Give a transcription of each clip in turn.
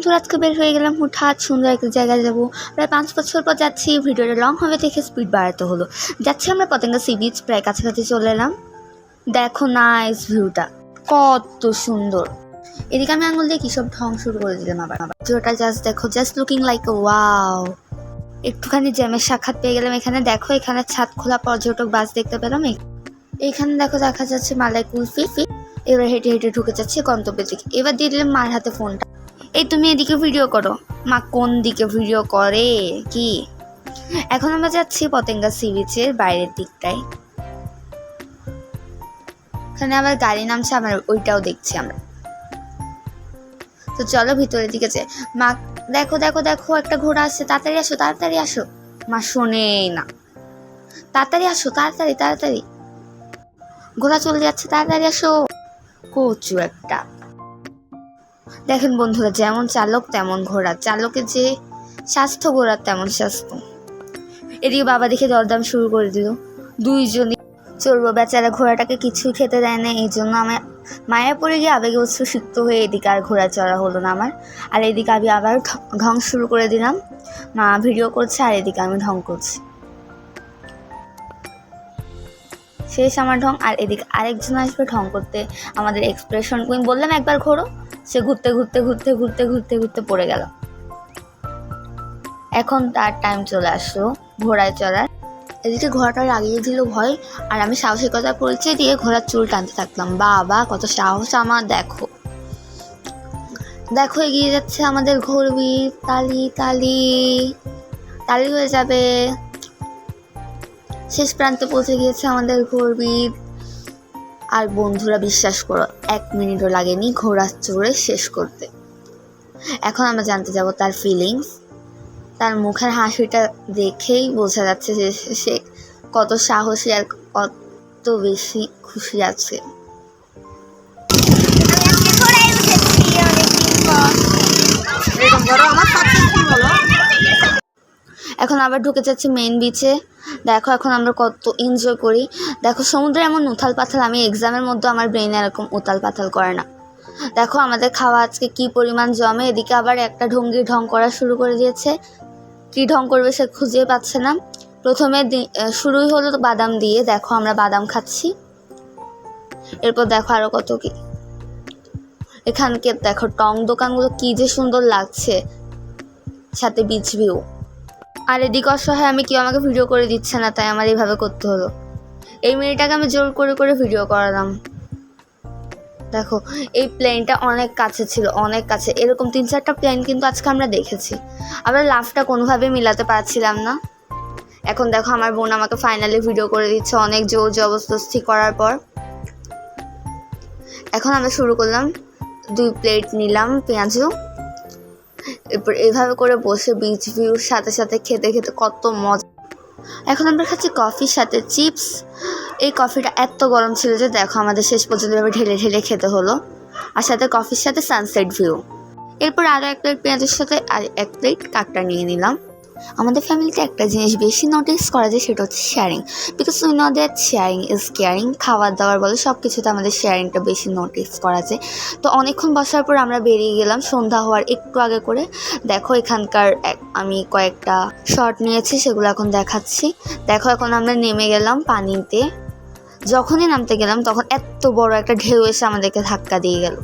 বন্ধুরা আজকে বের হয়ে গেলাম হুটহাট সুন্দর একটা জায়গায় যাবো। প্রায় 5 বছর পর যাচ্ছি। ভিডিওটা লং হবে দেখে স্পিড বাড়াতে হলো। যাচ্ছি আমরা পতেঙ্গা সি বিচ, প্রায় কাছাকাছি চলে এলাম। দেখো নাইস ভিউটা, কত সুন্দর। এদিকে আমি আঙুল দিয়ে কী সব ঢং শুরু করে দিলাম। আবার ভিডিওটা জাস্ট দেখো, just looking like a wow. একটুখানি জ্যামের সাক্ষাৎ পেয়ে গেলাম এখানে। দেখো এখানে ছাদ খোলা পর্যটক বাস দেখতে পেলাম। এইখানে দেখো দেখা যাচ্ছে মালাই কুলফি। এবার হেঁটে হেঁটে ঢুকে যাচ্ছে গন্তব্যের দিকে। এবার দিয়ে দিলাম মার হাতে ফোনটা, এই তুমি এদিকে ভিডিও করো। মা কোন দিকে ভিডিও করে কি? এখন আমরা যাচ্ছি পতেঙ্গা সি বিচের বাইরের দিকটায়। এখানে আবার গাড়ি নামছে, আমার ওইটাও দেখছি আমরা। তো চলো ভিতরের দিকে যাই। মা দেখো দেখো দেখো একটা ঘোড়া আসছে, তাড়াতাড়ি আসো তাড়াতাড়ি আসো। মা শোনেই না, তাড়াতাড়ি আসো তাড়াতাড়ি তাড়াতাড়ি, ঘোড়া চলে যাচ্ছে তাড়াতাড়ি আসো। কচু একটা। দেখেন বন্ধুরা, যেমন চালক তেমন ঘোড়া, চালকের যে স্বাস্থ্য ঘোড়ার তেমন স্বাস্থ্য। এদিকে বাবা দেখে দরদাম শুরু করে দিল। দুইজনই চলবো, বেচারা ঘোড়াটাকে কিছুই খেতে দেয় না। এই জন্য আমার মায়া পড়ে গিয়ে আবেগে উচ্ছ্বসিত হয়ে এদিকে আর ঘোড়া চড়া হলো না আমার। আর এদিকে আমি আবার ঢং শুরু করে দিলাম। মা ভিডিও করছে আর এদিকে আমি ঢং করছি। শেষ আমার ঢং, আর এদিকে আরেকজন আসবে ঢং করতে। আমাদের এক্সপ্রেশন কুইন, বললাম একবার ঘোরো, সে ঘুরতে ঘুরতে ঘুরতে ঘুরতে ঘুরতে ঘুরতে পড়ে গেল। এখন তার টাইম চলে আসলো ঘোড়ায় চড়ার। এদিকে ঘোড়াটা লাগিয়ে দিল ভয়, আর আমি সাহসিকতার পরিচয় দিয়ে ঘোড়ার চুল টানতে থাকলাম। বাবা কত সাহস আমার! দেখো দেখো এগিয়ে যাচ্ছে আমাদের ঘোড়বি। তালি তালি তালি হয়ে যাবে। শেষ প্রান্তে পৌঁছে গিয়েছে আমাদের ঘোড়বিদ। আর বন্ধুরা বিশ্বাস করো, 1 মিনিটও লাগেনি ঘোড়া চড়ে শেষ করতে। এখন আমরা জানতে যাব তার ফিলিংস। তার মুখের হাসিটা দেখেই বোঝা যাচ্ছে যে সে কত সাহসী আর কত বেশি খুশি আছে। এখন আবার ঢুকে যাচ্ছে মেইন বিচে। দেখো এখন আমরা কত এনজয় করি। দেখো সমুদ্রে এমন উথাল পাথাল, আমি এক্সামের মধ্যে আমার ব্রেনে এরকম উথাল পাথাল করে না। দেখো আমাদের খাওয়া আজকে কি পরিমাণ জমে। এদিকে আবার একটা ঢঙ্গি ঢং করা শুরু করে দিয়েছে। কি ঢং করবে সে খুঁজে পাচ্ছে না। প্রথমে শুরুই হলো বাদাম দিয়ে। দেখো আমরা বাদাম খাচ্ছি। এরপর দেখো আরো কত কি। এখানকে দেখো টং দোকানগুলো কি যে সুন্দর লাগছে, সাথে বিচ ভিউ। আর এদিকে অসহায় আমি, কেউ আমাকে ভিডিও করে দিচ্ছে না, তাই আমার এইভাবে করতে হলো। এই মেয়েটাকে আমি জোর করে করে ভিডিও করালাম। দেখো এই প্লেনটা অনেক কাছে ছিল, অনেক কাছে। এরকম 3-4টা প্লেন কিন্তু আজকে আমরা দেখেছি। আমরা লাভটা কোনোভাবে মিলাতে পারছিলাম না। এখন দেখো আমার বোন আমাকে ফাইনালি ভিডিও করে দিচ্ছে অনেক জোর জবরদস্তি করার পর। এখন আমরা শুরু করলাম। 2 প্লেট নিলাম পেঁয়াজু। এরপর এইভাবে করে বসে বিচ ভিউর সাথে সাথে খেতে খেতে কত মজা। এখন আমরা খাচ্ছি কফির সাথে চিপস। এই কফিটা এত গরম ছিল যে দেখো আমাদের শেষ পর্যন্ত এভাবে ঢেলে ঢেলে খেতে হলো। আর সাথে কফির সাথে সানসেট ভিউ। এরপর আরও 1 প্লেট পেঁয়াজের সাথে আর 1 প্লেট কাঁকড়া নিয়ে নিলাম। আমাদের ফ্যামিলিতে একটা জিনিস বেশি নোটিস করা যায়, সেটা হচ্ছে sharing. Because we know that sharing is caring. খাবার দাবার বলে সব কিছুতে আমাদের শেয়ারিংটা বেশি নোটিস করা যায়। তো অনেকক্ষণ বসার পর আমরা বেরিয়ে গেলাম সন্ধ্যা হওয়ার একটু আগে করে। দেখো এখানকার আমি কয়েকটা শট নিয়েছি, সেগুলো এখন দেখাচ্ছি। দেখো এখন আমরা নেমে গেলাম পানিতে। যখনই নামতে গেলাম তখন এত বড় একটা ঢেউ এসে আমাদেরকে ধাক্কা দিয়ে গেল।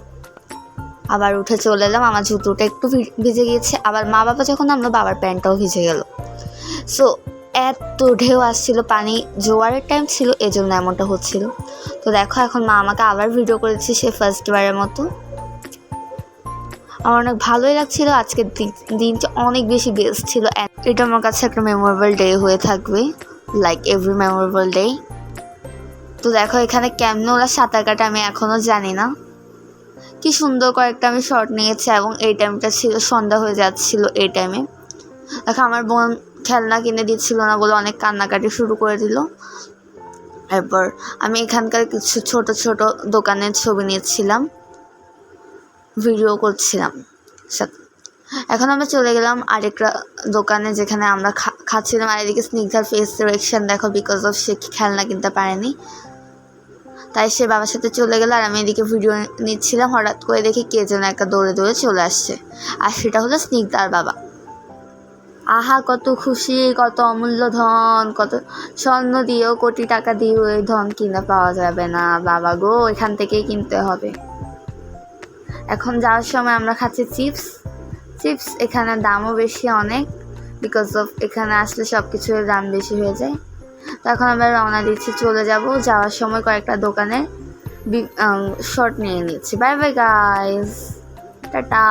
আবার উঠে চলে এলাম। আমার জুতোটা একটু ভিজে গিয়েছে। আবার মা বাবা যখন নামলো, বাবার প্যান্টটাও ভিজে গেল। সো এত ঢেউ আসছিল, পানি জোয়ারের টাইম ছিল, এজন্য এমনটা হচ্ছিল। তো দেখো এখন মা আমাকে আবার ভিডিও করেছে সে ফার্স্টবারের মতো। আমার অনেক ভালোই লাগছিল। আজকের দিনটা অনেক বেশি বেস্ট ছিল। এটা আমার কাছে একটা মেমোরেবল ডে হয়ে থাকবে, লাইক এভরি মেমোরেবল ডে। তো দেখো এখানে কেমনে ওরা সাঁতার কাটে আমি এখনও জানি না। কি সুন্দর কয়েকটা আমি শর্ট নিয়েছি, এবং এই টাইমটা ছিল সন্ধ্যা হয়ে যাচ্ছিল। এই টাইমে দেখো আমার বোন খেলনা কিনে দিচ্ছিল না বলে অনেক কান্নাকাটি শুরু করে দিল। এরপর আমি এখানকার কিছু ছোট ছোট দোকানের ছবি নিয়েছিলাম, ভিডিও করছিলাম সাথে। এখন আমরা চলে গেলাম আরেকটা দোকানে যেখানে আমরা খাচ্ছিলাম। আর এদিকে স্নিগ্ধার ফেস রিঅ্যাকশন দেখো, বিকজ অফ সে খেলনা কিনতে পারেনি। তাই সে বাবার সাথে চলে গেল, আর আমি এদিকে ভিডিও নিচ্ছিলাম। হঠাৎ করে দেখি কে যেন একটা দৌড়ে দৌড়ে চলে আসছে, আর সেটা হলো স্নিগ্ধার বাবা। আহা, কত খুশি, কত অমূল্য ধন, কত স্বর্ণ দিয়েও কোটি টাকা দিয়েও এই ধন কিনে পাওয়া যাবে না বাবা গো, এখান থেকেই কিনতে হবে। এখন যাওয়ার সময় আমরা খাচ্ছি চিপস। এখানে দামও বেশি অনেক, বিকজ অফ এখানে আসলে সব কিছুর দাম বেশি হয়ে যায়। তো এখন আমরা রওনা দিচ্ছি, চলে যাব। যাওয়ার সময় কয়েকটা দোকানে শর্ট নিয়ে নিচ্ছি। Bye bye guys, tata.